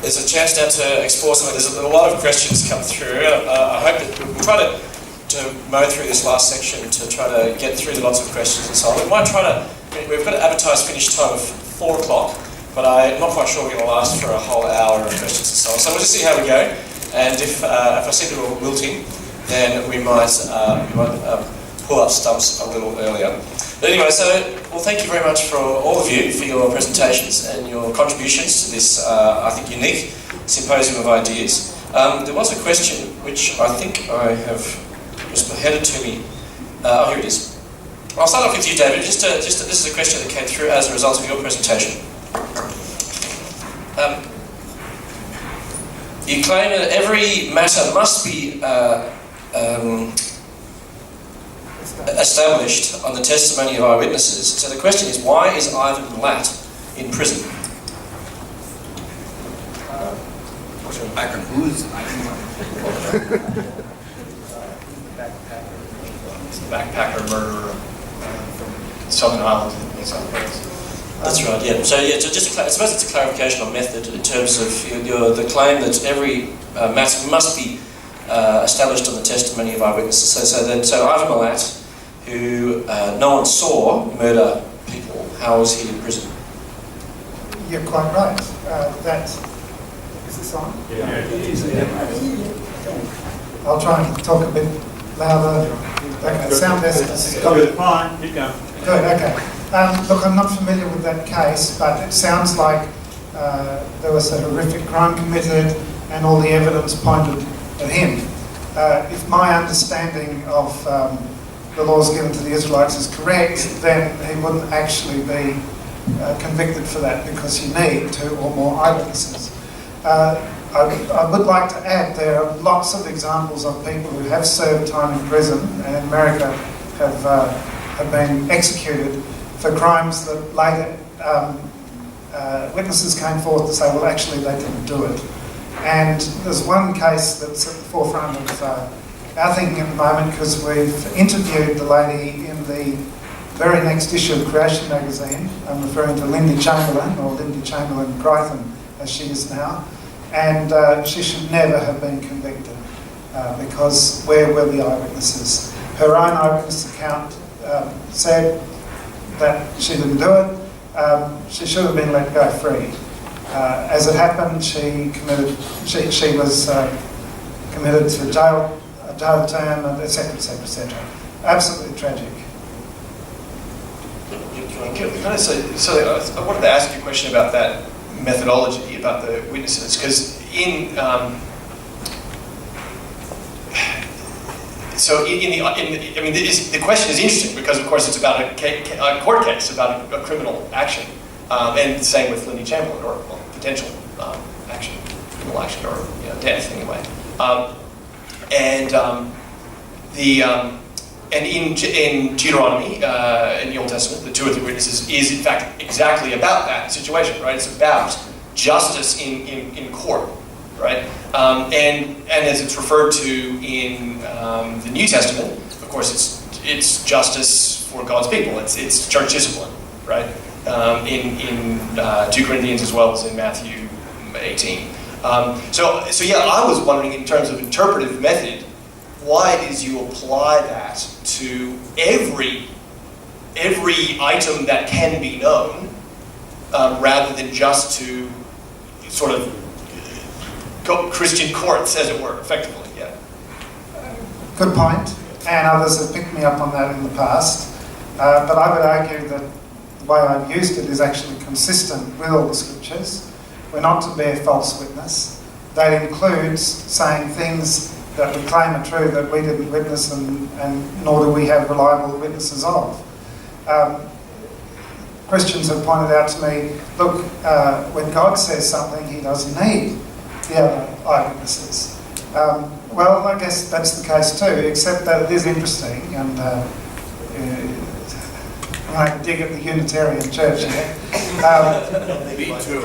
there's a chance now to explore something. There's a lot of questions come through. I hope that we'll try to mow through this last section to try to get through the lots of questions and so on. We might try to, we've got an advertised finish time of 4 o'clock, but I'm not quite sure we're going to last for a whole hour of questions and so on. So we'll just see how we go, and if I see people wilting, then we might pull up stumps a little earlier. But anyway, so, well, thank you very much for all of you for your presentations and your contributions to this, I think, unique symposium of ideas. There was a question which I think I have just headed to me. Oh, here it is. I'll start off with you, David. This is a question that came through as a result of your presentation. You claim that every matter must be established on the testimony of eyewitnesses. So the question is, why is Ivan Milat in prison? Back on who's Ivan Milat? Backpacker murderer from Southern Islands in New South Wales. That's right, yeah. So yeah, just I suppose it's a clarification on method in terms of the claim that every matter must be established on the testimony of eyewitnesses. So Ivan Milat, who no one saw murder people, how was he in prison? You're quite right. Is this on? Yeah. I'll try and talk a bit louder. Okay, sound test. Good, fine, you go. Good, okay. Look, I'm not familiar with that case, but it sounds like there was a horrific crime committed and all the evidence pointed at him. If my understanding of the laws given to the Israelites is correct, then he wouldn't actually be convicted for that, because you need 2 or more eyewitnesses. I would like to add there are lots of examples of people who have served time in prison and in America have been executed for crimes that later witnesses came forth to say, well, actually they didn't do it. And there's one case that's at the forefront of our thinking at the moment, because we've interviewed the lady in the very next issue of Creation magazine. I'm referring to Lindy Chamberlain, or Lindy Chamberlain Crichton as she is now. And she should never have been convicted because where were the eyewitnesses? Her own eyewitness account said that she didn't do it. She should have been let go free. As it happened, she was committed to a jail term, etc., etc., etc. Absolutely tragic. I wanted to ask you a question about that methodology, about the witnesses, because the question is interesting because, of course, it's about a court case about a criminal action, and the same with Lindy Chamberlain, or potential action, criminal action, or death anyway, and in Deuteronomy, in the Old Testament, the 2 or 3 witnesses is in fact exactly about that situation, right? It's about justice in court, right? And as it's referred to in the New Testament, of course, it's justice for God's people. It's church discipline, right? In 2 Corinthians as well as in Matthew 18. So yeah, I was wondering, in terms of interpretive method, why did you apply that to every item that can be known, rather than just to sort of Christian courts, as it were, effectively? Yeah. Good point, and others have picked me up on that in the past. But I would argue that the way I've used it is actually consistent with all the scriptures. We're not to bear false witness. That includes saying things that we claim are true that we didn't witness, and nor do we have reliable witnesses of. Christians have pointed out to me, look, when God says something, he doesn't need the other eyewitnesses. Well, I guess that's the case too, except that it is interesting, and I dig at the Unitarian Church here. Me too.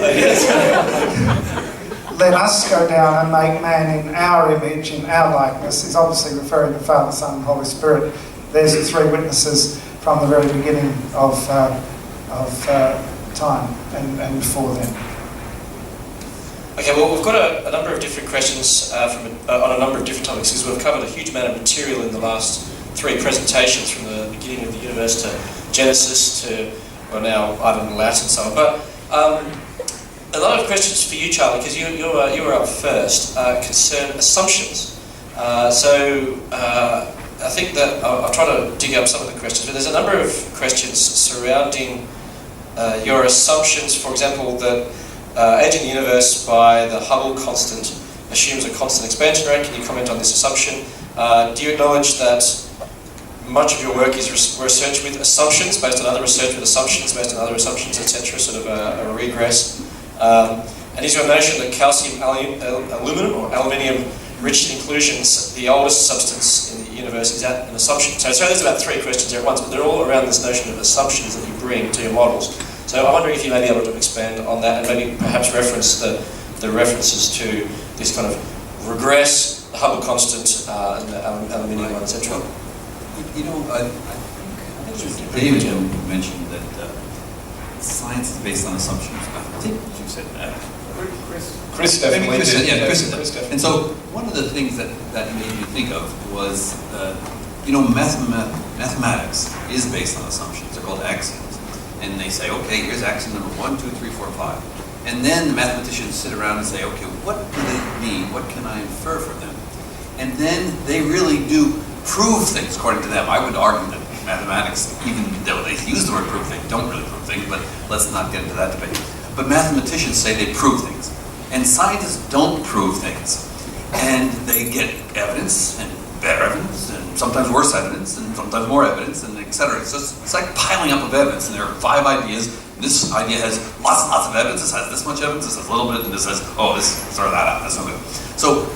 Let us go down and make man in our image, in our likeness, is obviously referring to Father, Son, and Holy Spirit. There's the 3 witnesses from the very beginning of time and before then. Okay, well, we've got a number of different questions on a number of different topics, because we've covered a huge amount of material in the last 3 presentations, from the beginning of the universe to Genesis to, well, now Ivan and Latin and so on. But a lot of questions for you, Charlie, because you were up first, concern assumptions. I think that I'll try to dig up some of the questions, but there's a number of questions surrounding your assumptions. For example, that aging the universe by the Hubble constant assumes a constant expansion rate. Can you comment on this assumption? Do you acknowledge that much of your work is research with assumptions, based on other research with assumptions, based on other assumptions, etc., sort of a regress? And is your notion that calcium, aluminum, or aluminium-rich inclusions, the oldest substance in the universe, is that an assumption? So there's about 3 questions there at once, but they're all around this notion of assumptions that you bring to your models. So I'm wondering if you may be able to expand on that, and maybe perhaps reference the references to this kind of regress, the Hubble constant, and the aluminium one, etc. You know, I think David mentioned that science is based on assumptions. I think you said that. Chris definitely did. Yeah, Chris did. Chris definitely. And so one of the things that made me think of was, you know, mathematics is based on assumptions. They're called axioms. And they say, okay, here's axiom number 1, 2, 3, 4, 5. And then the mathematicians sit around and say, okay, what do they mean? What can I infer from them? And then they really do prove things according to them. I would argue that mathematics, even though they use the word prove, they don't really prove things, but let's not get into that debate. But mathematicians say they prove things. And scientists don't prove things. And they get evidence, and better evidence, and sometimes worse evidence, and sometimes more evidence, and et cetera. It's like piling up of evidence, and there are 5 ideas. This idea has lots and lots of evidence. This has this much evidence. This has a little bit, and this has, oh, this, throw that out. That's no good. So,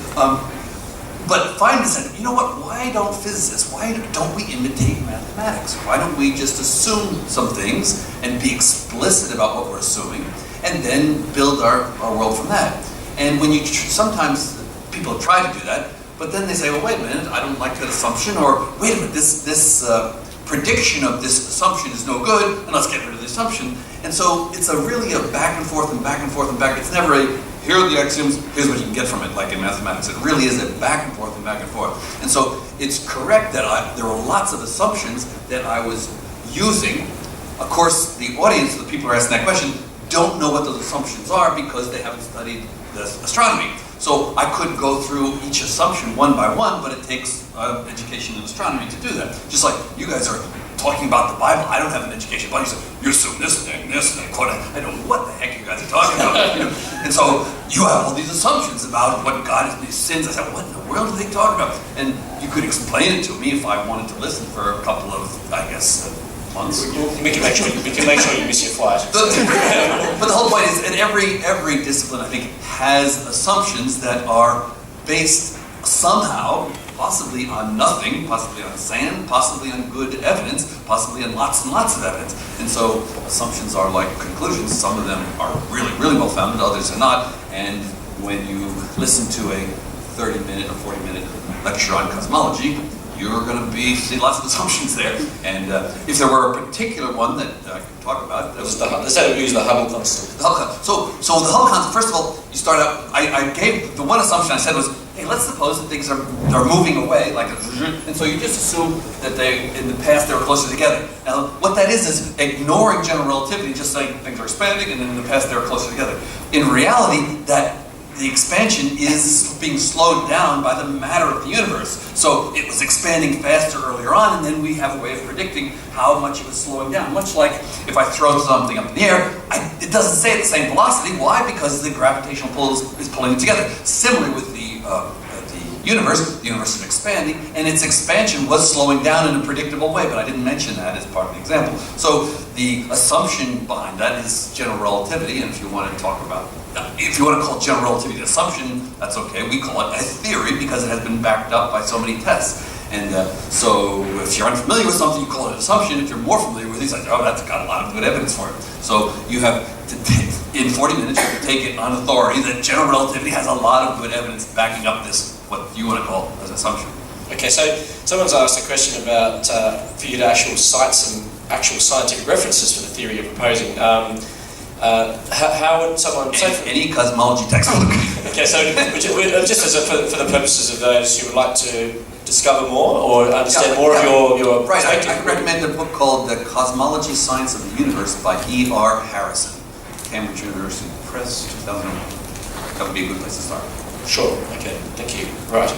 but finally said, you know what? Why don't physicists, why don't we imitate mathematics? Why don't we just assume some things and be explicit about what we're assuming, and then build our world from that? And when you sometimes people try to do that, but then they say, well, wait a minute, I don't like that assumption, or wait a minute, this prediction of this assumption is no good, and let's get rid of the assumption. And so it's really a back and forth and back and forth and back. It's never a, here are the axioms, here's what you can get from it, like in mathematics. It really is a back and forth and back and forth. And so it's correct that there were lots of assumptions that I was using. Of course, the audience, the people who are asking that question, don't know what those assumptions are because they haven't studied the astronomy. So I could go through each assumption one by one, but it takes education in astronomy to do that. Just like you guys are talking about the Bible, I don't have an education, but you say, you assume this and quote, I don't know what the heck you guys are talking about. You know? And so you have all these assumptions about what God is, these sins. I said, what in the world are they talking about? And you could explain it to me if I wanted to listen for a couple of, I guess, months. We can make sure you miss your flight. But the whole point is, and every discipline, I think, has assumptions that are based somehow, possibly on nothing, possibly on sand, possibly on good evidence, possibly on lots and lots of evidence. And so assumptions are like conclusions. Some of them are really, really well founded, others are not. And when you listen to a 30-minute or 40-minute lecture on cosmology, you're going to see lots of assumptions there. And if there were a particular one that I could talk about, let's say we use the Hubble constant. The Hubble constant. So the Hubble constant, first of all, you start out, I gave, the one assumption I said was, hey, let's suppose that things are moving away, like and so you just assume that in the past they were closer together. Now, what that is ignoring general relativity, just saying things are expanding, and then in the past they were closer together. In reality, that the expansion is being slowed down by the matter of the universe. So it was expanding faster earlier on, and then we have a way of predicting how much it was slowing down. Much like if I throw something up in the air, it doesn't stay at the same velocity. Why? Because the gravitational pull is pulling it together. Similarly with the universe is expanding, and its expansion was slowing down in a predictable way, but I didn't mention that as part of the example. So the assumption behind that is general relativity, and if you want to talk about, if you want to call general relativity an assumption, that's okay. We call it a theory because it has been backed up by so many tests. And so if you're unfamiliar with something, you call it an assumption. If you're more familiar with it, you say, oh, that's got a lot of good evidence for it. So you have to in 40 minutes, you can take it on authority that general relativity has a lot of good evidence backing up this, what you want to call as an assumption. Okay, so someone's asked a question about for you to actually cite some actual scientific references for the theory you're proposing. how would someone say? Any cosmology textbook. Okay, so just for the purposes of those who would like to discover more or understand more of your right. perspective. I recommend a book called The Cosmology Science of the Universe by E.R. Harrison, Cambridge University Press, 2001. That would be a good place to start. Sure. Okay. Thank you. Right.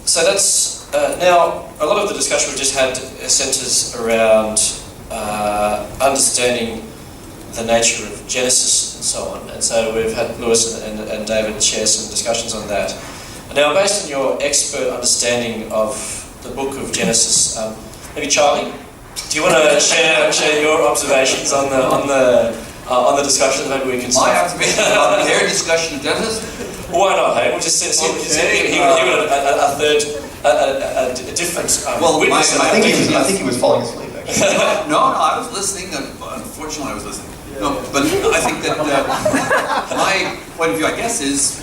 So that's now a lot of the discussion we just had centres around understanding the nature of Genesis and so on. And so we've had Lewis and David share some discussions on that. Now, based on your expert understanding of the book of Genesis, maybe Charlie, do you want to share your observations on the discussion? Maybe we can. My observation about their discussion of Genesis. Why not? Hey, we'll just see he would a third, a different. Witness. I think he was falling asleep. Actually. No, I was listening. Unfortunately, I was listening. No, but I think that my point of view, I guess, is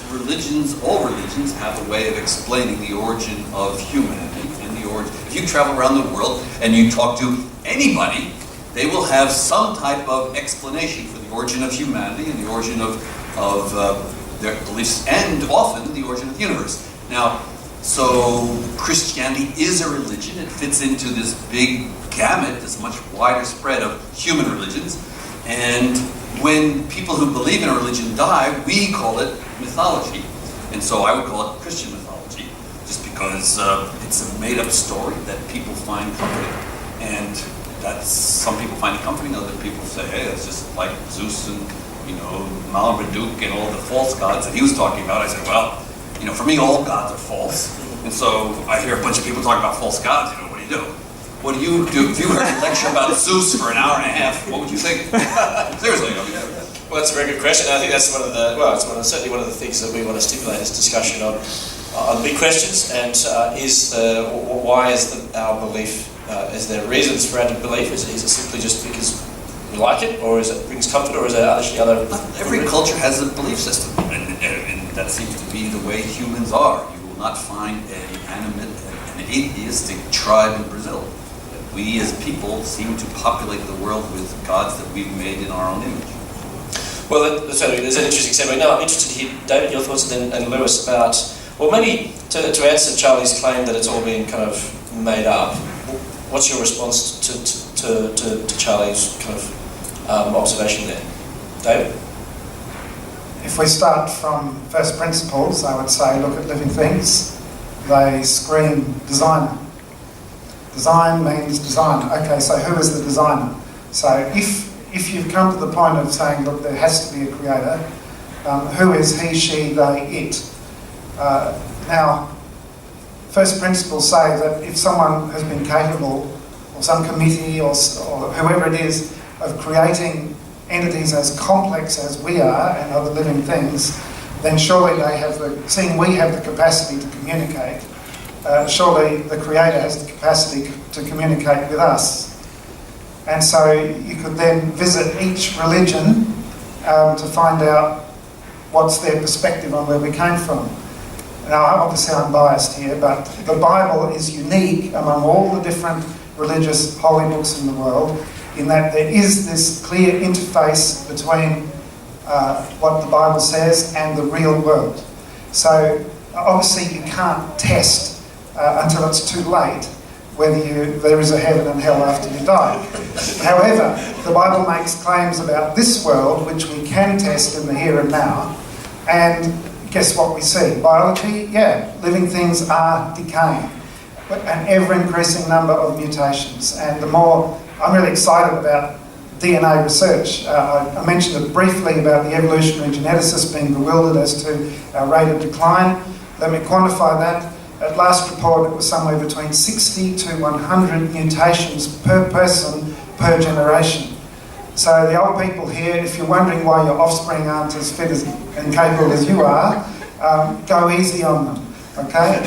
all religions have a way of explaining the origin of humanity and the origin. If you travel around the world and you talk to anybody, they will have some type of explanation for the origin of humanity and the origin of their beliefs, and often the origin of the universe. Now, so Christianity is a religion. It fits into this big gamut, this much wider spread of human religions. And when people who believe in a religion die, we call it mythology. And so I would call it Christian mythology, just because it's a made-up story that people find comforting. And some people find it comforting, other people say, hey, it's just like Zeus and Marduk and all the false gods that he was talking about. I said, well, for me, all gods are false. And so I hear a bunch of people talking about false gods. What do you do? What do you do? If you heard a lecture about Zeus for an hour and a half, what would you think? Seriously. Well, that's a very good question. I think that's certainly one of the things that we want to stimulate this discussion on big questions. And why is our belief? Is there reasons for our belief? Is it simply just because we like it, or is it brings comfort, or is there actually other? Every culture has a belief system, and that seems to be the way humans are. You will not find an atheistic tribe in Brazil. We as people seem to populate the world with gods that we've made in our own image. Well, there's an interesting segment. Now, I'm interested to hear, David, your thoughts, and Lewis, about, well, maybe to answer Charlie's claim that it's all been kind of made up. What's your response to Charlie's kind of observation there? David? If we start from first principles, I would say look at living things. They scream designer. Design means designer. Okay, so who is the designer? So if you've come to the point of saying, look, there has to be a creator, who is he, she, they, it? Now, first principles say that if someone has been capable, or some committee, or whoever it is, of creating entities as complex as we are and other living things, then surely they have seeing we have the capacity to communicate, surely the Creator has the capacity to communicate with us. And so you could then visit each religion to find out what's their perspective on where we came from. Now, obviously I'm biased here, but the Bible is unique among all the different religious holy books in the world, in that there is this clear interface between what the Bible says and the real world. So obviously you can't test until it's too late whether there is a heaven and hell after you die. However, the Bible makes claims about this world which we can test in the here and now, and guess what we see? Biology, yeah, living things are decaying, an ever-increasing number of mutations. And the more, I'm really excited about DNA research. I mentioned it briefly about the evolutionary geneticists being bewildered as to our rate of decline. Let me quantify that. At last report, it was somewhere between 60 to 100 mutations per person per generation. So the old people here, if you're wondering why your offspring aren't as fit and capable as you are, go easy on them, okay?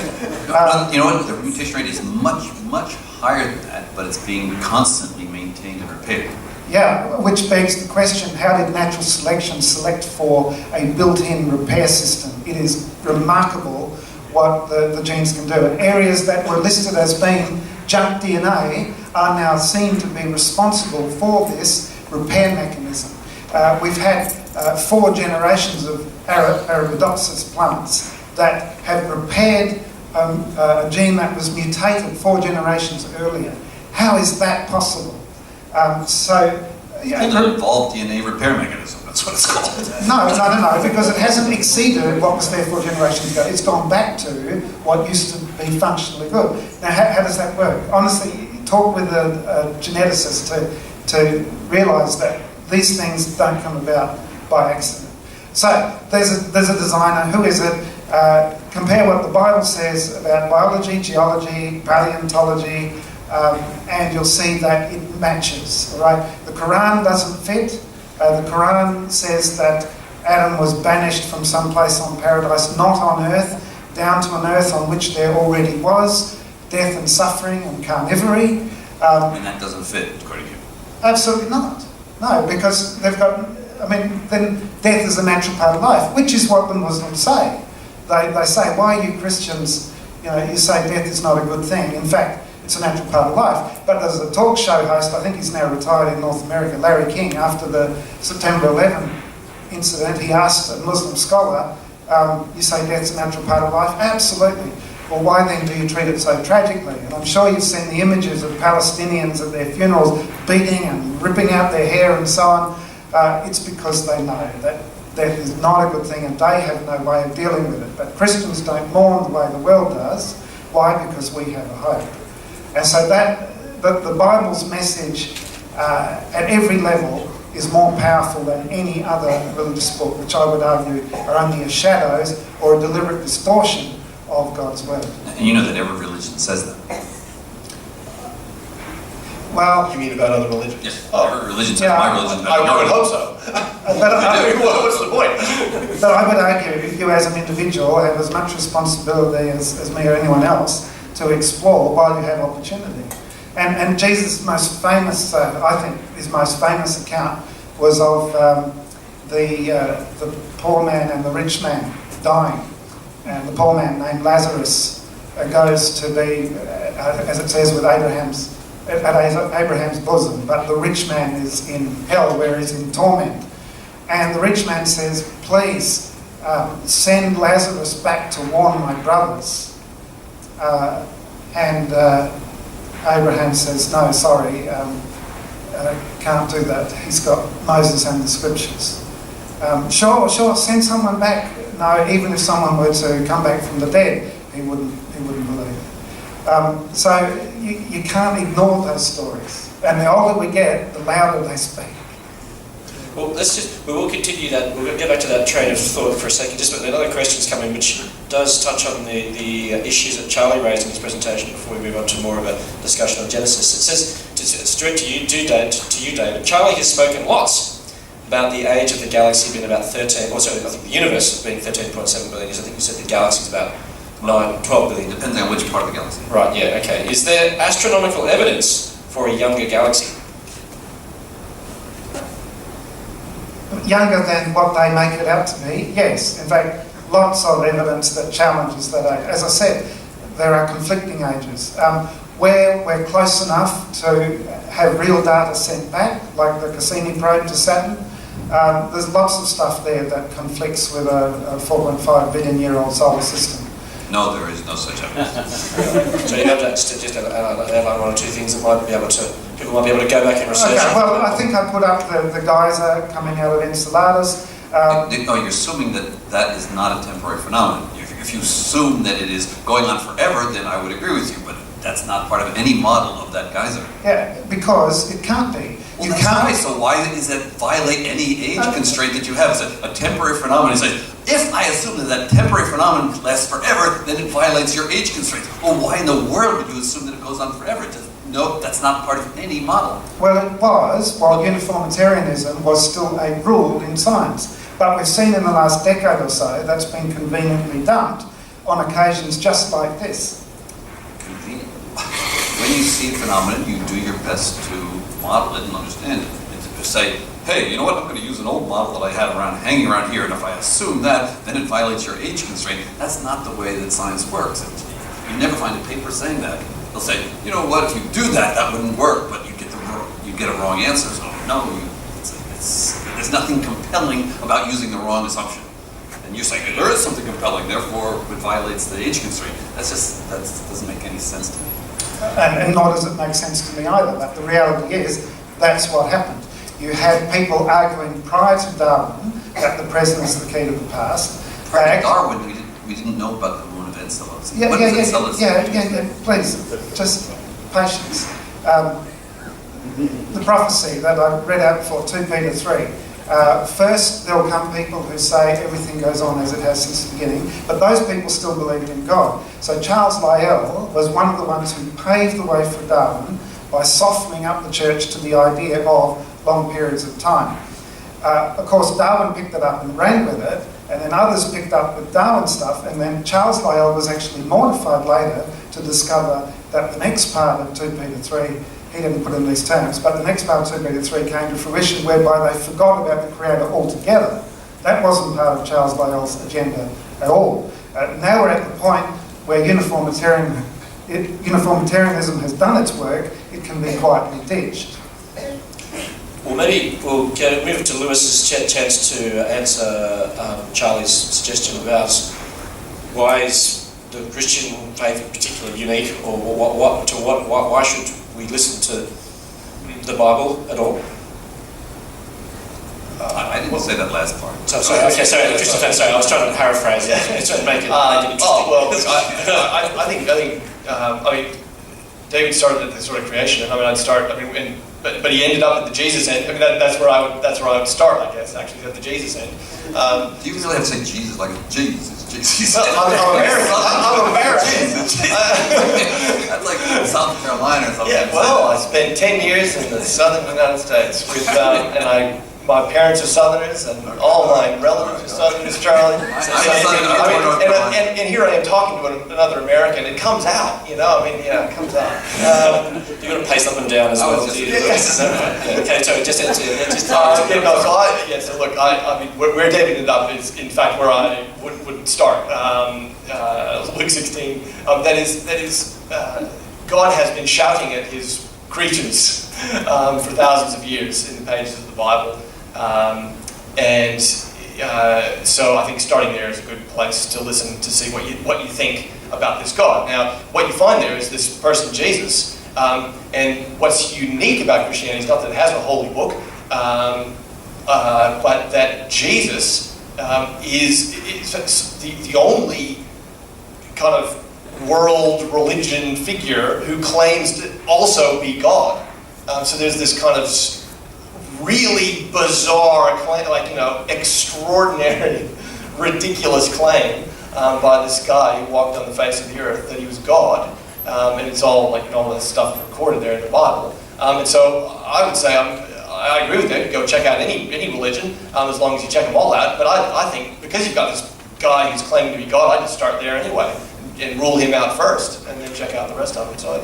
You know what, the mutation rate is much, much higher than that, but it's being constantly maintained and repaired. Yeah, which begs the question, how did natural selection select for a built-in repair system? It is remarkable what the genes can do. And areas that were listed as being junk DNA are now seen to be responsible for this repair mechanism. We've had 4 generations of Arabidopsis plants that have repaired a gene that was mutated 4 generations earlier. How is that possible? An involved DNA repair mechanism, that's what it's called. No, because it hasn't exceeded what was there 4 generations ago. It's gone back to what used to be functionally good. Now, how does that work? Honestly, talk with a geneticist to realise that these things don't come about by accident. So, there's a designer. Who is it? Compare what the Bible says about biology, geology, paleontology, and you'll see that it matches, right? The Quran doesn't fit. The Quran says that Adam was banished from some place on paradise, not on earth, down to an earth on which there already was death and suffering and carnivory. And that doesn't fit, according to you? Absolutely not. No, because they've got, then death is a natural part of life, which is what the Muslims say. They say, why are you Christians, you say death is not a good thing. In fact, it's a natural part of life. But there's a talk show host, I think he's now retired in North America, Larry King, after the September 11 incident, he asked a Muslim scholar, you say death's a natural part of life? Absolutely. Well, why then do you treat it so tragically? And I'm sure you've seen the images of Palestinians at their funerals beating and ripping out their hair and so on. It's because they know that death is not a good thing and they have no way of dealing with it. But Christians don't mourn the way the world does. Why? Because we have a hope. And so the Bible's message at every level is more powerful than any other religious book, which I would argue are only a shadows or a deliberate distortion of God's word. And you know that every religion says that. Well, You mean about other religions? Yes. Oh. Every religion says Yeah, my religion. I would hope so. What's the point? but I would argue you as an individual have as much responsibility as me or anyone else to explore while you have opportunity. And Jesus' most famous, I think, his most famous account was of the poor man and the rich man dying. And the poor man named Lazarus goes to be, as it says, with Abraham's bosom, but the rich man is in hell where he's in torment. And the rich man says, please send Lazarus back to warn my brothers. And Abraham says, no, sorry, can't do that. He's got Moses and the scriptures. Sure, send someone back. No, even if someone were to come back from the dead, he wouldn't believe. So you can't ignore those stories. And the older we get, the louder they speak. Well, we will continue that, we'll get back to that train of thought for a second, just but another question's coming which does touch on the issues that Charlie raised in his presentation before we move on to more of a discussion of Genesis. It says, it's direct to you, David. Charlie has spoken lots about the age of the galaxy being about 13, or sorry, I think the universe being 13.7 billion years. I think you said the galaxy is about 12 billion. Depends on which part of the galaxy. Right, yeah, okay. Is there astronomical evidence for a younger galaxy? Younger than what they make it out to be, yes. In fact, lots of evidence that challenges that age. As I said, there are conflicting ages. Where we're close enough to have real data sent back, like the Cassini probe to Saturn, there's lots of stuff there that conflicts with a 4.5 billion year old solar system. No, there is no such evidence. So you have to just outline one or two things that people might be able to go back and research. Okay, well, I think I put up the geyser coming out of Enceladus. No, you're assuming that is not a temporary phenomenon. If you assume that it is going on forever, then I would agree with you, but that's not part of any model of that geyser. Yeah, because it can't be. Well, that's right. So why does that violate any age constraint that you have? It's a temporary phenomenon. It's like, if I assume that temporary phenomenon lasts forever, then it violates your age constraints. Well, why in the world would you assume that it goes on forever? No, that's not part of any model. Well, it was, while uniformitarianism was still a rule in science. But we've seen in the last decade or so that's been conveniently dumped on occasions just like this. Convenient. When you see a phenomenon, you do your best to model it and understand it. And to say, hey, you know what, I'm going to use an old model that I had hanging around here, and if I assume that, then it violates your age constraint. That's not the way that science works. You never find a paper saying that. They'll say, you know what, if you do that, that wouldn't work, but you get a wrong answer. So no, it's there's nothing compelling about using the wrong assumption. And you say, there is something compelling, therefore it violates the age constraint. That doesn't make any sense to me. And nor does it make sense to me either, but the reality is that's what happened. You had people arguing prior to Darwin that the present is the key to the past. Prior to Darwin, we didn't know about the moon of Enceladus. Yeah, please, just patience. The prophecy that I read out before, 2 Peter 3. First, there will come people who say everything goes on as it has since the beginning, but those people still believe in God. So Charles Lyell was one of the ones who paved the way for Darwin by softening up the church to the idea of long periods of time. Of course, Darwin picked it up and ran with it, and then others picked up with Darwin stuff, and then Charles Lyell was actually mortified later to discover that the next part of 2 Peter 3, he didn't put in these terms, but the next part of 2 Peter 3 came to fruition whereby they forgot about the Creator altogether. That wasn't part of Charles Lyell's agenda at all. Now we're at the point where uniformitarianism has done its work, it can be quietly ditched. Well, maybe we'll move to Lewis's chance to answer Charlie's suggestion about why is the Christian faith in particular unique, or why should we listen to the Bible at all? I didn't say that last part. Sorry, I was trying to paraphrase it. Trying to make it interesting. I think David started at the sort of creation, and but he ended up at the Jesus end. I mean, that's where I would start, I guess. Actually, at the Jesus end. Do you really have to say Jesus like Jesus? Jesus. I'm American. I'd like South Carolina or something. Yeah. Well, I spent 10 years in the southern United States with, my parents are Southerners, and all my relatives are Southerners, Charlie. And here I am talking to another American. It comes out, it comes out. You're going to pace up and down as well. Okay, so just so look, where David ended up is, in fact, where I would start. Luke 16. That is, God has been shouting at His creatures for thousands of years in the pages of the Bible. So I think starting there is a good place to listen to see what you think about this God. Now, what you find there is this person Jesus, and what's unique about Christianity is not that it has a holy book, but that Jesus is the only kind of world religion figure who claims to also be God. So there's this kind of really bizarre claim, extraordinary, ridiculous claim by this guy who walked on the face of the earth that he was God, and it's all all this stuff recorded there in the Bible. And so I would say I agree with you. Go check out any religion as long as you check them all out. But I think because you've got this guy who's claiming to be God, I just start there anyway and rule him out first, and then check out the rest of them. So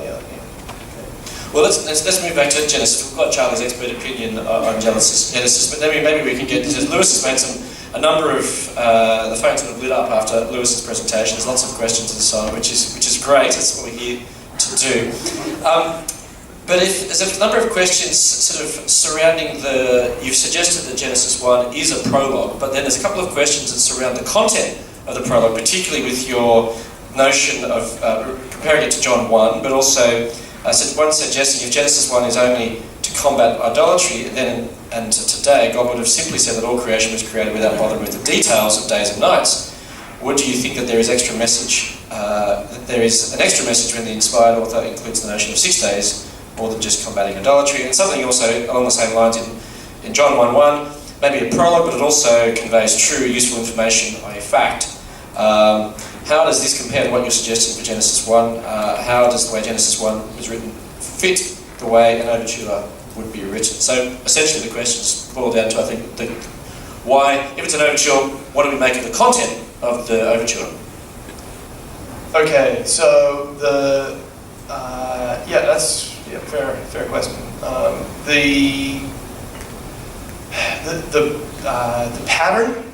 Well, let's move back to Genesis. We've got Charlie's expert opinion on Genesis, but maybe we can get into Lewis has made a number of the phones that have lit up after Lewis's presentation. There's lots of questions and so on, which is great. That's what we're here to do. But there's a number of questions sort of surrounding you've suggested that Genesis 1 is a prologue, but then there's a couple of questions that surround the content of the prologue, particularly with your notion of comparing it to John 1, but also one suggesting if Genesis 1 is only to combat idolatry, then and today God would have simply said that all creation was created without bothering with the details of days and nights. Or do you think that there is extra message? That there is an extra message when the inspired author includes the notion of 6 days, more than just combating idolatry, and something also along the same lines in John 1:1, maybe a prologue, but it also conveys true, useful information, i.e. fact. How does this compare to what you're suggesting for Genesis 1? How does the way Genesis 1 was written fit the way an overture would be written? So essentially the questions boil down to, I think, why, if it's an overture, what do we make of the content of the overture? Okay, so that's fair question. The pattern.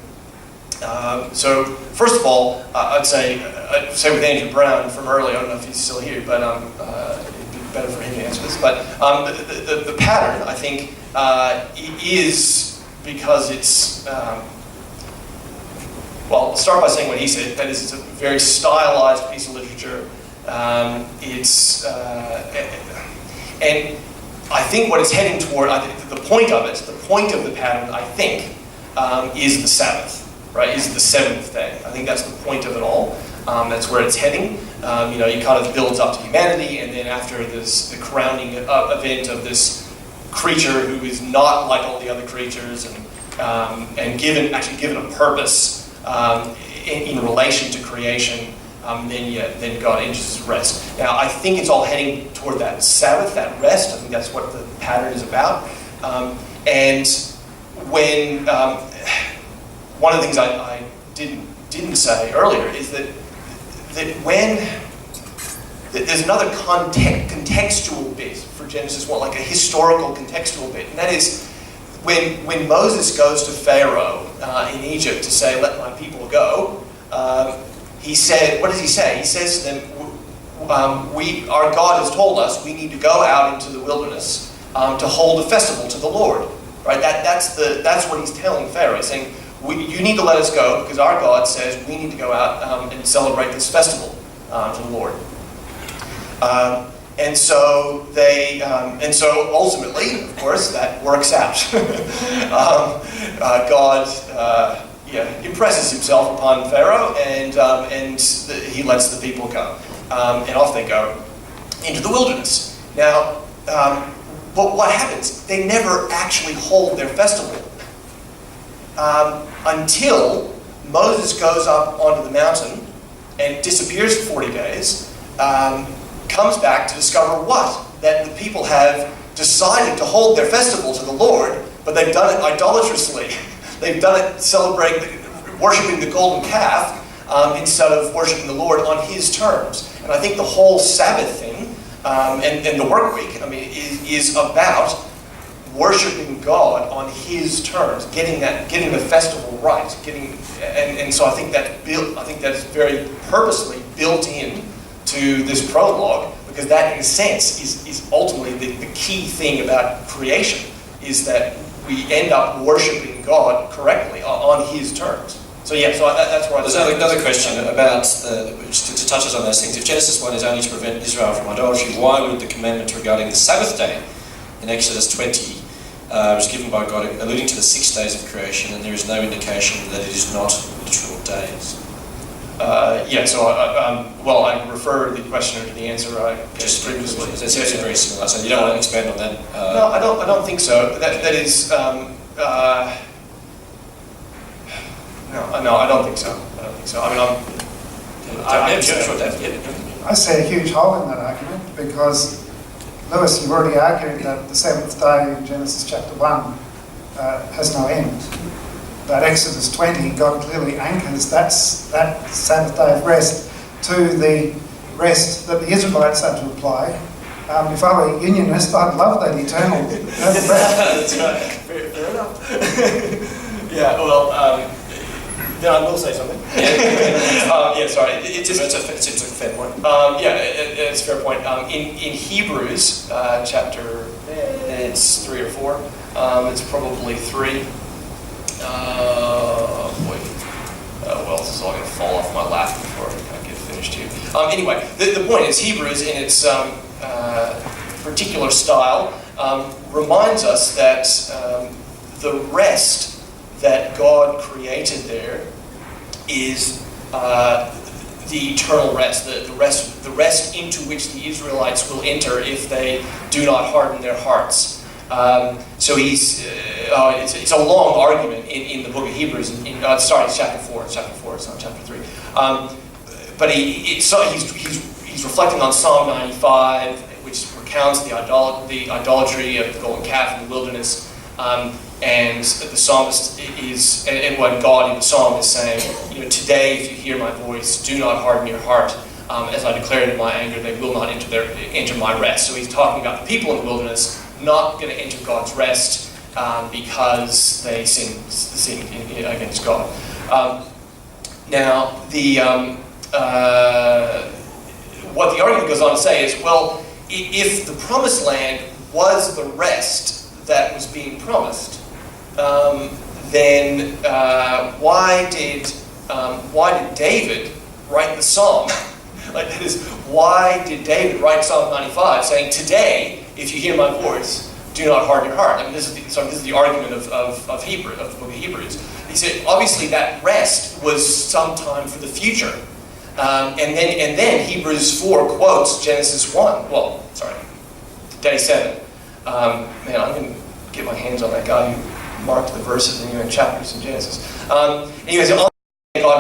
So first of all, I'd say with Andrew Brown from earlier. I don't know if he's still here, but it'd be better for him to answer this. But the pattern, I think, is because it's, well, I'll start by saying what he said, that is, it's a very stylized piece of literature. And I think what it's heading toward, the point of it, the point of the pattern, I think, is the Sabbath, right? Is the seventh day. I think that's the point of it all. That's where it's heading. He kind of builds up to humanity, and then after this, the crowning event of this creature who is not like all the other creatures, and given a purpose in relation to creation. Then God enters his rest. Now, I think it's all heading toward that Sabbath, that rest. I think that's what the pattern is about. And when one of the things I didn't say earlier is that when there's another contextual bit for Genesis 1, like a historical contextual bit, and that is when Moses goes to Pharaoh in Egypt to say, "Let my people go." He said, what does he say? He says to them, our God has told us we need to go out into the wilderness to hold a festival to the Lord. Right? That's what he's telling Pharaoh. He's saying, you need to let us go because our God says we need to go out and celebrate this festival to the Lord. And so ultimately, of course, that works out. God impresses himself upon Pharaoh, and he lets the people go, and off they go into the wilderness. Now, but what happens? They never actually hold their festival until Moses goes up onto the mountain and disappears for 40 days. Comes back to discover what? That the people have decided to hold their festival to the Lord, but they've done it idolatrously. They've done it worshipping the golden calf instead of worshipping the Lord on his terms. And I think the whole Sabbath thing and the work week, is about worshipping God on his terms, getting the festival right, and so I think that's very purposely built in to this prologue, because that, in a sense, is ultimately the key thing about creation, is that we end up worshipping God correctly on his terms. So that's where there's another question about, to touch us on those things. If Genesis 1 is only to prevent Israel from idolatry, why would the commandment regarding the Sabbath day in Exodus 20 was given by God, alluding to the 6 days of creation, and there is no indication that it is not literal days? I refer the questioner to the answer I just previously. It's very similar, so you don't want to expand on that? No, I don't think so. That is... No, I don't think so. I see a huge hole in that argument because, Lewis, you've already argued that the seventh day in Genesis chapter 1 has no end. But Exodus 20, God clearly anchors that Sabbath day of rest to the rest that the Israelites had to apply. If I were a unionist, I'd love that eternal rest. That's right. Fair enough. Then I will say something. Sorry. It's a fair point. It's a fair point. In Hebrews chapter, it's 3 or 4. It's probably 3. This is all going to fall off my lap before I get finished here. Anyway, the point is Hebrews, in its particular style, reminds us that the rest that God created there is the eternal rest, the rest into which the Israelites will enter if they do not harden their hearts. So it's a long argument in the book of Hebrews. It's chapter 4. It's chapter 4. It's not chapter 3. But he's reflecting on Psalm 95, which recounts the idolatry of the golden calf in the wilderness. And the psalmist and what God in the psalm is saying, today if you hear my voice, do not harden your heart. As I declared in my anger, they will not enter my rest. So he's talking about the people in the wilderness not going to enter God's rest because they sin against God. What the argument goes on to say is, well, if the promised land was the rest that was being promised, then why did David write the psalm? Like, that is, why did David write Psalm 95 saying, "Today, if you hear my voice, do not harden your heart"? I mean, this is the argument of the book of Hebrews. He said, obviously, that rest was sometime for the future. And then Hebrews 4 quotes Genesis 1. Well, sorry, day 7. Man, I'm going to get my hands on that guy who marked the verses and chapters in Genesis. Anyways, God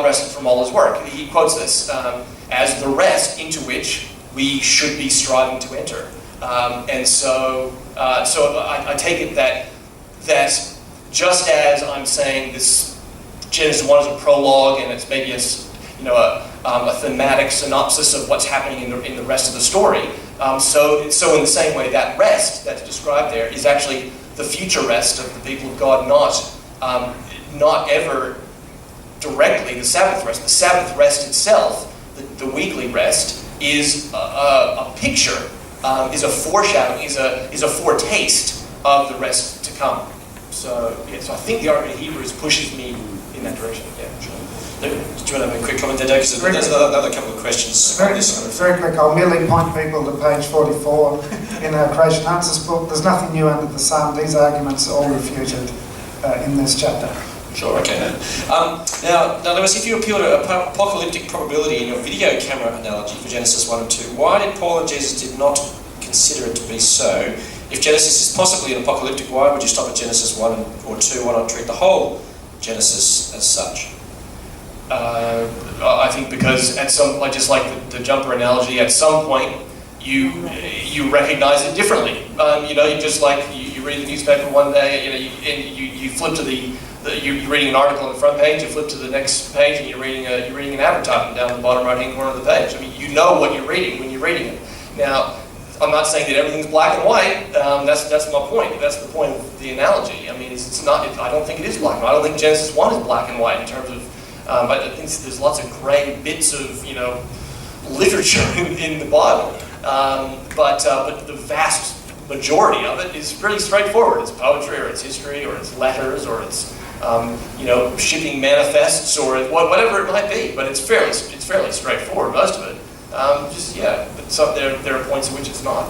rested from all his work. He quotes this as the rest into which we should be striving to enter. So I take it that just as I'm saying this Genesis 1 is a prologue and it's maybe a thematic synopsis of what's happening in the rest of the story, so in the same way, that rest that's described there is actually the future rest of the people of God, not ever directly the Sabbath rest. The Sabbath rest itself, the weekly rest, is a picture, is a foreshadowing, is a foretaste of the rest to come. So I think the argument of Hebrews pushes me in that direction. Yeah, sure. Do you want to have a quick comment there, Dave? Because there's another couple of questions. Very quick. I'll merely point people to page 44 in our Creation Answers book. There's nothing new under the sun. These arguments are all refuted in this chapter. Sure, okay. Now, Lewis, if you appeal to apocalyptic probability in your video camera analogy for Genesis 1 and 2, why did Paul and Jesus did not consider it to be so? If Genesis is possibly an apocalyptic, why would you stop at Genesis 1 or 2? Why not treat the whole Genesis as such? I think because just like the jumper analogy, at some point you recognize it differently. You just like you read the newspaper one day, you flip to you're reading an article on the front page, you flip to the next page, and you're reading an advertisement down the bottom right-hand corner of the page. I mean, you know what you're reading when you're reading it. Now, I'm not saying that everything's black and white. That's my point. That's the point of the analogy. I mean, it's not. I don't think it is black and white. I don't think Genesis 1 is black and white in terms of. I think there's lots of grey bits of literature in the Bible, but the vast majority of it is pretty straightforward. It's poetry, or it's history, or it's letters, or it's shipping manifests, or whatever it might be. But it's fairly straightforward, most of it. But there are points in which it's not,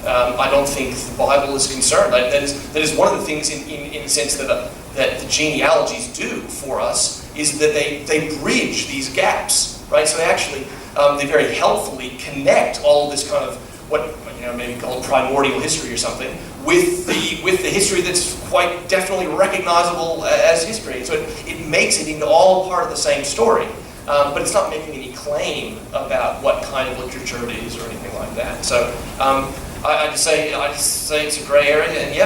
I don't think the Bible is concerned. That is one of the things in the sense that the genealogies do for us is that they bridge these gaps, right? So they actually they very helpfully connect all of this kind of what maybe called primordial history or something with the history that's quite definitely recognizable as history. So it makes it into all part of the same story. But it's not making any claim about what kind of literature it is or anything like that. So I just say it's a grey area, and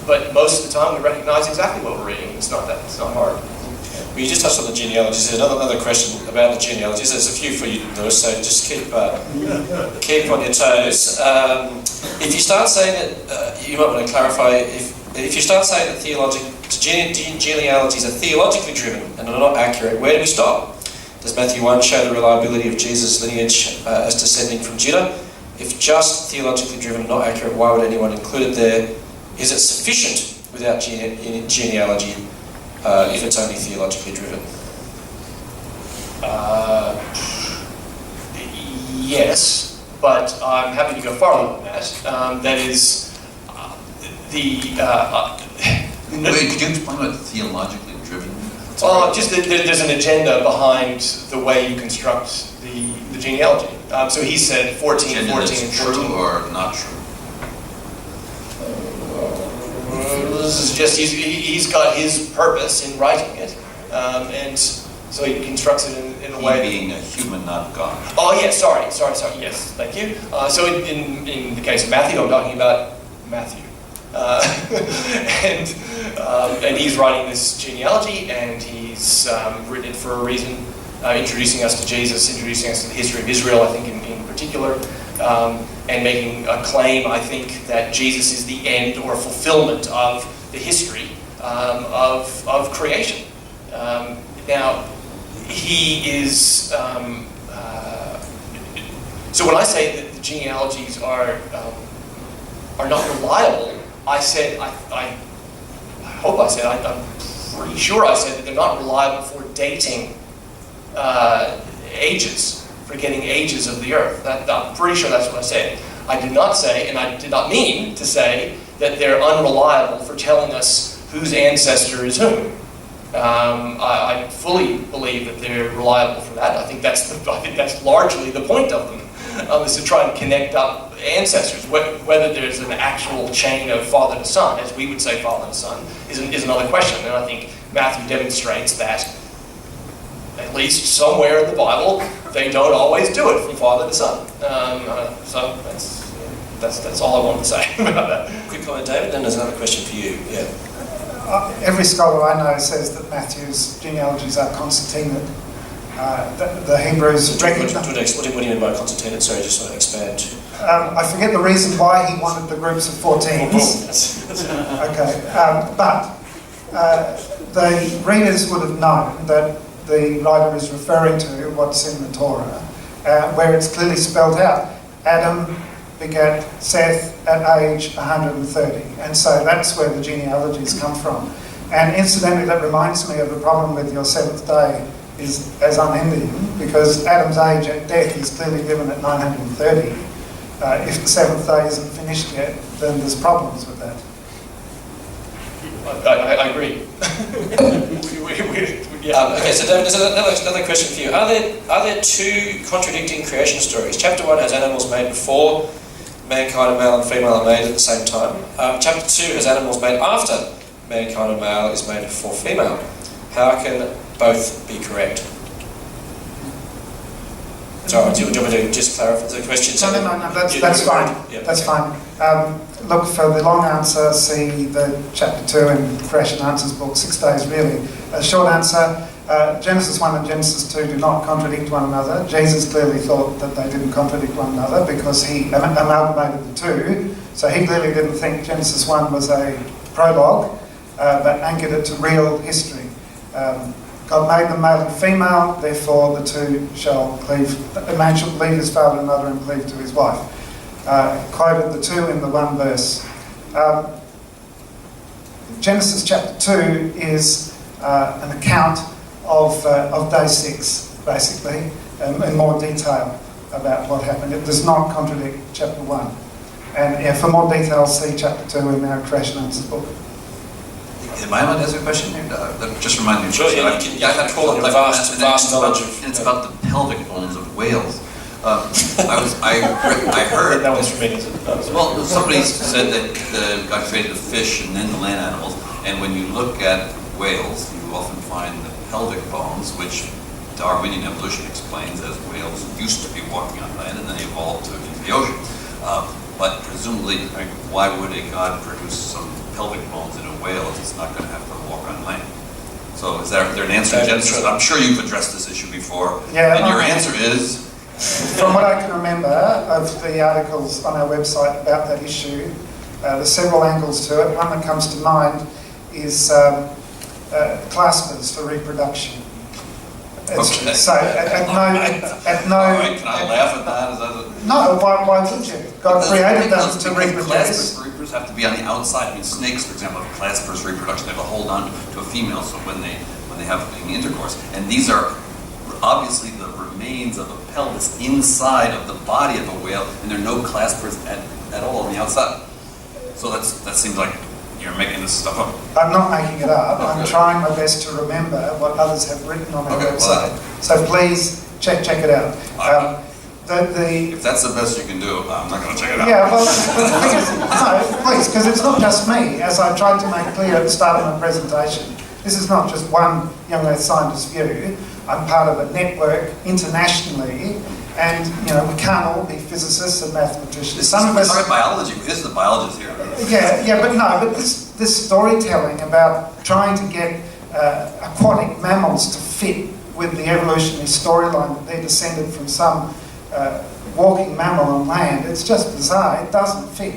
but most of the time we recognise exactly what we're reading. It's not hard. Well, you just touched on the genealogies. There's another question about the genealogies. There's a few for you, Lewis, so just keep on your toes. If you start saying that, you might want to clarify, if you start saying that genealogies are theologically driven and are not accurate, where do we stop? Does Matthew 1 show the reliability of Jesus' lineage as descending from Judah? If just theologically driven and not accurate, why would anyone include it there? Is it sufficient without genealogy if it's only theologically driven? Yes, but I'm happy to go farther than that. That is Wait, could you explain what theologically driven means? Just that there's an agenda behind the way you construct the genealogy. So he said 14, 14, and 14. True or not true? This is just he's got his purpose in writing it, and so he constructs it in a way. Being a human, not God. Oh yeah, sorry. Yes, thank you. So in the case of Matthew, I'm talking about Matthew. And he's writing this genealogy, and he's written it for a reason, introducing us to Jesus, introducing us to the history of Israel, I think in particular, and making a claim, I think, that Jesus is the end or fulfillment of the history of creation. Now, he is... so when I say that the genealogies are not reliable, I said, I hope I said, I'm pretty sure I said that they're not reliable for dating ages, for getting ages of the Earth. I'm pretty sure that's what I said. I did not say, and I did not mean to say, that they're unreliable for telling us whose ancestor is whom. I fully believe that they're reliable for that. I think that's largely the point of them, is to try and connect up ancestors. Whether there's an actual chain of father to son, as we would say father to son, is another question. And I think Matthew demonstrates that, at least somewhere in the Bible, they don't always do it from father to son. So that's all I want to say about that. Quick comment, David, then there's another question for you. Yeah. Every scholar I know says that Matthew's genealogies are concertinaed. The Hebrews recognise... What do you mean by concertinaed? Sorry, just want to expand. I forget the reason why he wanted the groups of 14s. Okay, but the readers would have known that the writer is referring to what's in the Torah, where it's clearly spelled out. Adam begat Seth at age 130, and so that's where the genealogies come from. And incidentally, that reminds me of the problem with your seventh day is as unending, because Adam's age at death is clearly given at 930. If the seventh day isn't finished yet, then there's problems with that. I agree. Okay, so David, there's another question for you. Are there two contradicting creation stories? Chapter 1 has animals made before mankind and male and female are made at the same time. Chapter 2 has animals made after mankind and male is made before female. How can both be correct? Sorry, do you want me to just clarify the question? No, that's fine. Yeah, that's okay. fine. Look, for the long answer, see the chapter 2 in Creation Answers book, 6 days really. A short answer, Genesis 1 and Genesis 2 do not contradict one another. Jesus clearly thought that they didn't contradict one another because he amalgamated the two. So he clearly didn't think Genesis 1 was a prologue, but anchored it to real history. God made them male and female, therefore the two shall cleave, a man shall leave his father and mother and cleave to his wife. Quoted the two in the one verse. Genesis chapter 2 is an account of day 6, basically, in more detail about what happened. It does not contradict chapter 1. And for more details, see chapter 2 in our Creation Answers book. Am I allowed to ask a question here? Just remind me. Sure, yeah, you can call it vast knowledge of... It's about the pelvic bones of whales. I heard... That was from me. Well, somebody said that God created the fish and then the land animals, and when you look at whales, you often find the pelvic bones, which Darwinian evolution explains as whales used to be walking on land and then they evolved into the ocean. But presumably, why would a God produce some pelvic bones in a whale if it's not going to have to walk on land? So is there an answer to Genesis? I'm sure you've addressed this issue before. Yeah, and your answer is? From what I can remember of the articles on our website about that issue, there's several angles to it. One that comes to mind is claspers for reproduction. Okay. So at no... All right, can I laugh at that? No, why would you? God created them to reproduce. Claspers have to be on the outside. I mean, snakes, for example, have claspers for reproduction. They have to hold on to a female so when they have intercourse. And these are obviously the remains of a pelvis inside of the body of a whale, and there are no claspers at all on the outside. So that seems like you're making this stuff up. I'm not making it up. Okay. I'm trying my best to remember what others have written on our website. So please check it out. If that's the best you can do, I'm not going to check it out. Yeah, well, the thing is, no, please, because it's not just me. As I tried to make clear at the start of my presentation, this is not just one young earth scientist view. I'm part of a network internationally, and we can't all be physicists and mathematicians. Some of us are biology. This is the biologist here. But this storytelling about trying to get aquatic mammals to fit with the evolutionary storyline that they're descended from some walking mammal on land, it's just bizarre. It doesn't fit.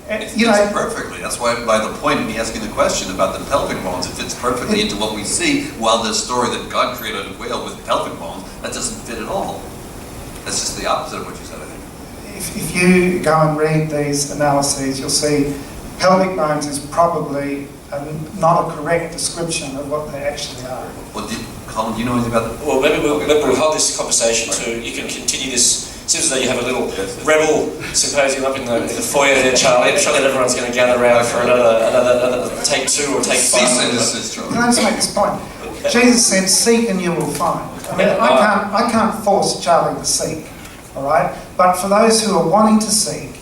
It fits perfectly. That's why, by the point of me asking the question about the pelvic bones, it fits perfectly into what we see. While the story that God created a whale with pelvic bones, that doesn't fit at all. That's just the opposite of what you said, I think. If you go and read these analyses, you'll see pelvic bones is probably not a correct description of what they actually are. Well, Colin, do you know anything about that? Well, maybe we'll hold this conversation to, you can continue this. It seems as though you have a little rebel symposium up in the foyer there, Charlie. I'm sure that everyone's going to gather around for another take 2 or take 5. Can I just make this point? Jesus said, "Seek and you will find." I mean, I can't force Charlie to seek, all right? But for those who are wanting to seek,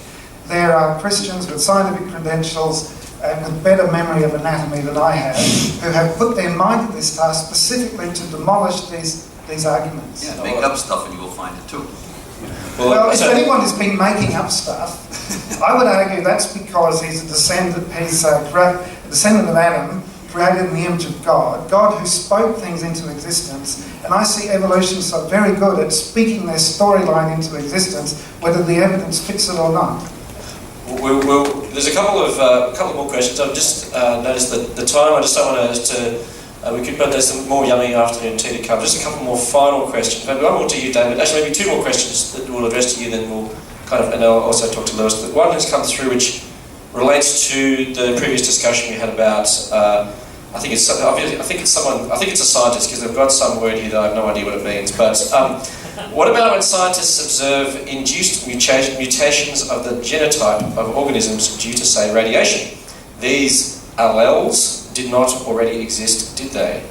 there are Christians with scientific credentials and with better memory of anatomy than I have, who have put their mind to this task specifically to demolish these arguments. Yeah, make up stuff and you will find it too. Well, if anyone has been making up stuff, I would argue that's because he's a descendant of Adam, created in the image of God, God who spoke things into existence, and I see evolutionists are very good at speaking their storyline into existence, whether the evidence fits it or not. There's a couple more questions. I've just noticed that the time. I just don't want to. But there's some more yummy afternoon tea to come. Just a couple more final questions. Maybe one more to you, David. Actually, maybe 2 more questions that we'll address to you. Then we'll and I'll also talk to Lewis. But one has come through which relates to the previous discussion we had about. I think it's a scientist because they've got some word here that I have no idea what it means. But what about when scientists observe induced mutations of the genotype of organisms due to, say, radiation? These alleles did not already exist, did they?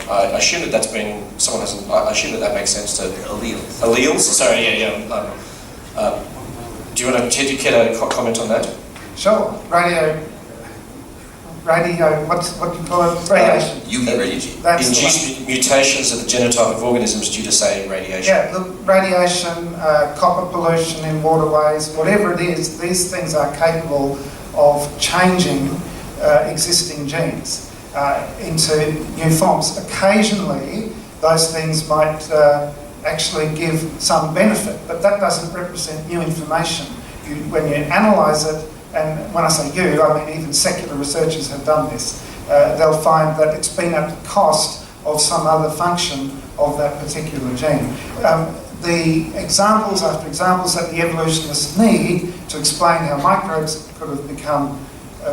I assume that that's been someone hasn't. I assume that makes sense to Alleles. Alleles. Sorry, yeah. Do you want to care to comment on that? Sure. Radio. What do you call it? Radiation. UV radiation. Induced mutations of the genotype of organisms due to, say, radiation. Yeah, look, radiation, copper pollution in waterways, whatever it is, these things are capable of changing existing genes into new forms. Occasionally, those things might actually give some benefit, but that doesn't represent new information. When you analyse it, and when I say you, I mean even secular researchers have done this, they'll find that it's been at the cost of some other function of that particular gene. The examples after examples that the evolutionists need to explain how microbes could have become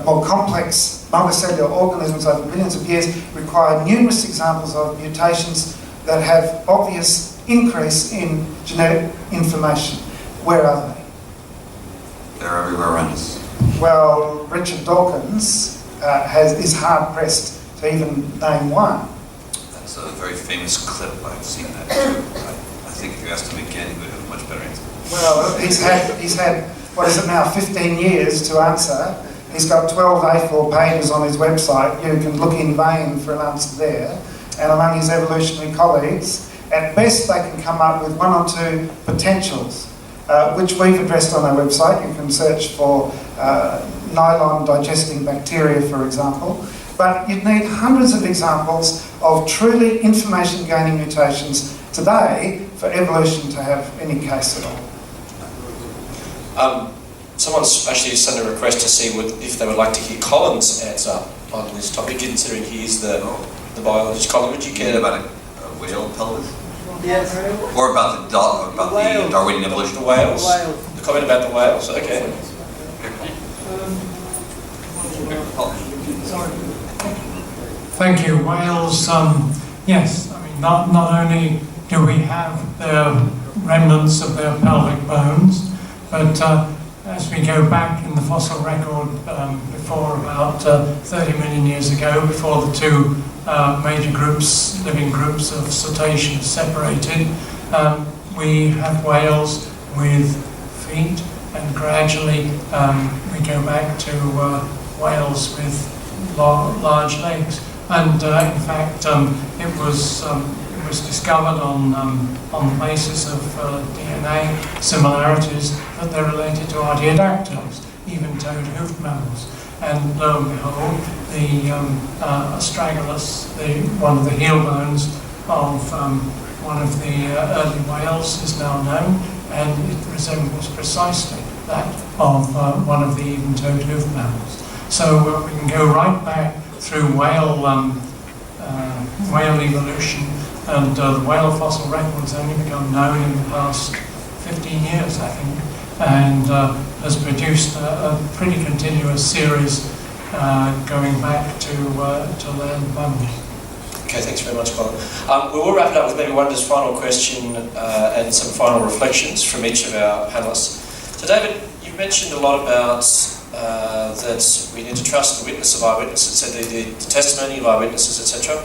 more complex multicellular organisms over millions of years require numerous examples of mutations that have obvious increase in genetic information. Where are they? They're everywhere around us. Well, Richard Dawkins is hard-pressed to even name one. That's a very famous clip. I've seen that too. I think if you asked him again, he would have a much better answer. Well, he's had, what is it now, 15 years to answer. He's got 12 A4 pages on his website. You can look in vain for an answer there. And among his evolutionary colleagues, at best they can come up with 1 or 2 potentials, which we've addressed on our website. You can search for nylon digesting bacteria, for example. But you'd need hundreds of examples of truly information gaining mutations today for evolution to have any case at all. Someone's actually sent a request to see if they would like to hear Colin's answer on this topic, considering he is the biologist. Colin, would you care about a whale pelvis? Yes. Or about the Darwinian evolution? The whales? The comment about the whales, okay. Thank you. Whales, yes, I mean, not only do we have the remnants of their pelvic bones, but as we go back in the fossil record before about 30 million years ago, before the 2 major groups, living groups of cetaceans separated, we have whales with feet, and gradually we go back to whales with large legs. And in fact, it was discovered on the basis of DNA similarities that they're related to artiodactyls, even-toed hoofed mammals. And lo and behold, the astragalus, one of the heel bones of one of the early whales, is now known, and it resembles precisely that of one of the even-toed hoofed mammals. So we can go right back through whale evolution, and the whale fossil record has only become known in the past 15 years, I think. and has produced a pretty continuous series going back to land money. Okay, thanks very much, Colin. We will wrap it up with maybe one just final question and some final reflections from each of our panellists. So David, you've mentioned a lot about that we need to trust the witness of eyewitnesses, so the testimony of eyewitnesses, etc.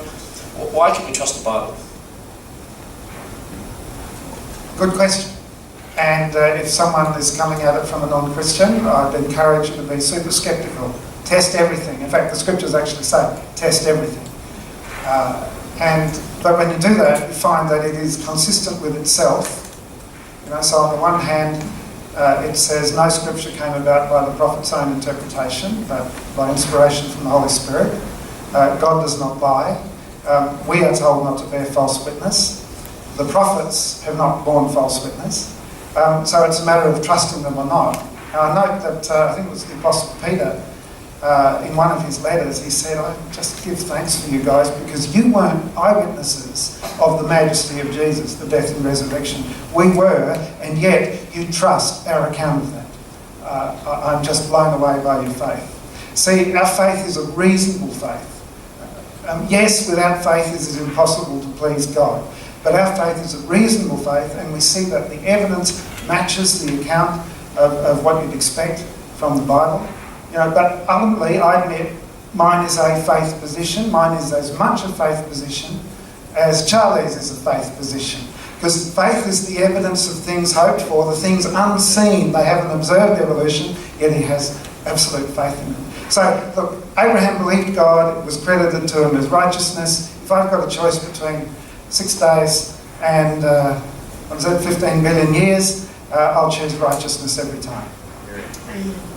Why can we trust the Bible? Good question. And if someone is coming at it from a non-Christian, I'd encourage you to be super skeptical. Test everything. In fact, the scriptures actually say, test everything. But when you do that, you find that it is consistent with itself. So on the one hand, it says no scripture came about by the prophet's own interpretation, but by inspiration from the Holy Spirit. God does not lie. We are told not to bear false witness. The prophets have not borne false witness. So it's a matter of trusting them or not. Now I note that, I think it was the Apostle Peter, in one of his letters, he said, I just give thanks for you guys because you weren't eyewitnesses of the majesty of Jesus, the death and resurrection. We were, and yet you trust our account of that. I'm just blown away by your faith. See, our faith is a reasonable faith. Yes, without faith it is impossible to please God. But our faith is a reasonable faith, and we see that the evidence matches the account of what you'd expect from the Bible. But ultimately, I admit, mine is a faith position. Mine is as much a faith position as Charlie's is a faith position. Because faith is the evidence of things hoped for, the things unseen. They haven't observed evolution, yet he has absolute faith in them. So, look, Abraham believed God, it was credited to him as righteousness. If I've got a choice between 6 days and 15 billion years, I'll choose righteousness every time.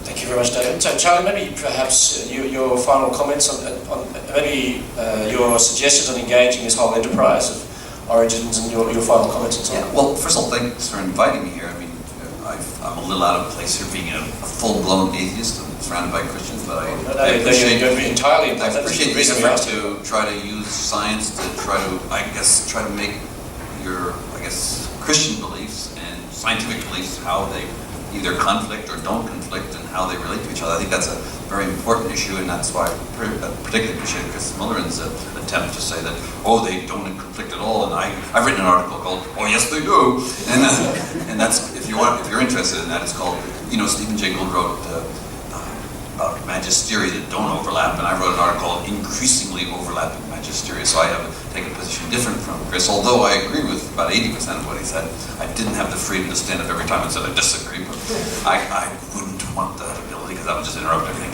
Thank you very much, David. So, Charlie, maybe perhaps your final comments on maybe your suggestions on engaging this whole enterprise of origins and your final comments and so on. Yeah, well, first of all, thanks for inviting me here. I mean, I'm a little out of place here being a full-blown atheist. I'm surrounded by Christians, but I appreciate the effort to try to use science to try to make your, Christian beliefs and scientific beliefs, how they either conflict or don't conflict and how they relate to each other. I think that's a very important issue, and that's why I particularly appreciate Chris Mulleran's attempt to say that, they don't conflict at all. And I've written an article called, "Oh yes they do," and that's if you're interested in that, it's called, Stephen Jay Gould wrote about magisteria that don't overlap, and I wrote an article called "Increasingly Overlapping Magisteria." So I have taken a position different from Chris, although I agree with about 80% of what he said. I didn't have the freedom to stand up every time and say I disagree, but I wouldn't want that ability because that would just interrupt everything.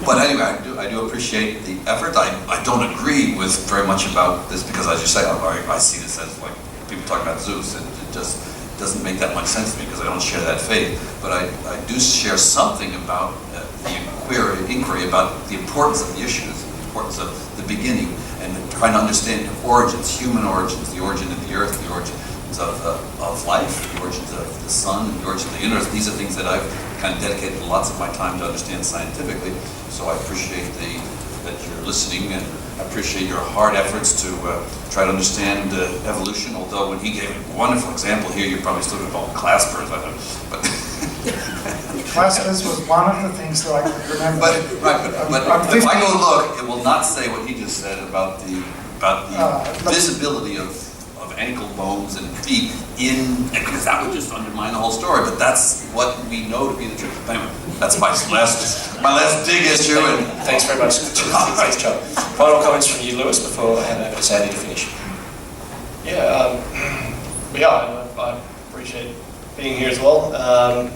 But anyway, I do appreciate the effort. I don't agree with very much about this because, as you say, I see this as like people talk about Zeus, and it just doesn't make that much sense to me because I don't share that faith. But I do share something about the inquiry about the importance of the issues, the importance of the beginning, and trying to understand origins, human origins, the origin of the earth, the origins of life, the origins of the sun, the origins of the universe. These are things that I've kind of dedicated lots of my time to understand scientifically. So I appreciate that you're listening, and I appreciate your hard efforts to try to understand evolution. Although when he gave a wonderful example here, you probably still would call them claspers, I don't know. But claspers was one of the things that I could remember. But if I go look, it will not say what he just said about the visibility of ankle bones and feet because that would just undermine the whole story. But that's what we know to be the truth. Anyway, that's my last dig issue. And thanks very much. Thanks, Charlie. Final comments from you, Lewis, before I hand over to Sandy to finish. I appreciate being here as well. I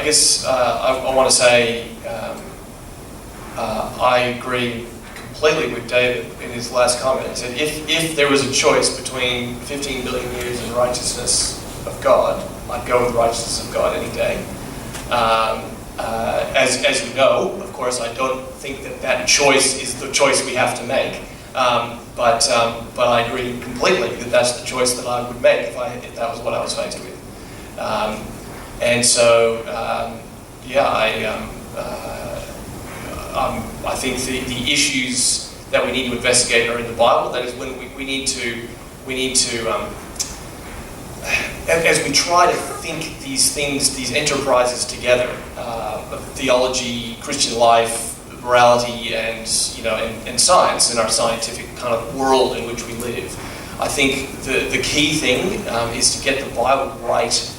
guess I want to say I agree completely with David in his last comment. He said, if there was a choice between 15 billion years and righteousness of God, I'd go with righteousness of God any day. As you know, of course, I don't think that choice is the choice we have to make. But I agree completely that that's the choice that I would make if that was what I was faced with. I think the issues that we need to investigate are in the Bible. That is when we need to as we try to think these things, these enterprises together, of theology, Christian life, morality, and and science in our scientific kind of world in which we live, I think the key thing is to get the Bible right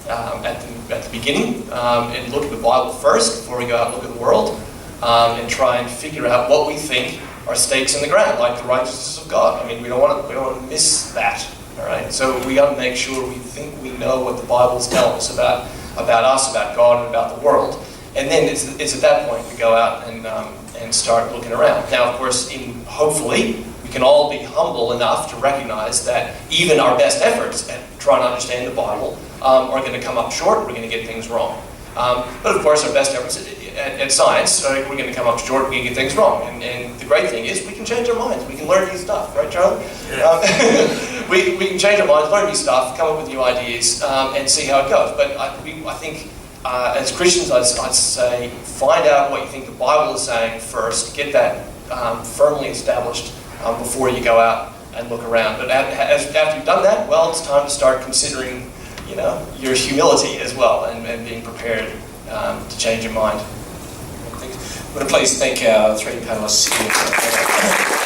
at the beginning, and look at the Bible first before we go out and look at the world, and try and figure out what we think are stakes in the ground, like the righteousness of God. I mean, we don't want to miss that. All right, so we got to make sure we think we know what the Bible's telling us about us, about God, and about the world. And then it's at that point we go out and start looking around. Now, of course, hopefully we can all be humble enough to recognize that even our best efforts at trying to understand the Bible are going to come up short. We're going to get things wrong. But of course, our best efforts at science, we're going to come up short. We're going to get things wrong. And the great thing is we can change our minds. We can learn new stuff, right, Charlie? Yeah. We can change our minds, learn new stuff, come up with new ideas, and see how it goes. But I think as Christians, I'd say find out what you think the Bible is saying first. Get that firmly established before you go out and look around. But after you've done that, well, it's time to start considering, your humility as well, and being prepared to change your mind. I'm going to please thank our three panelists here.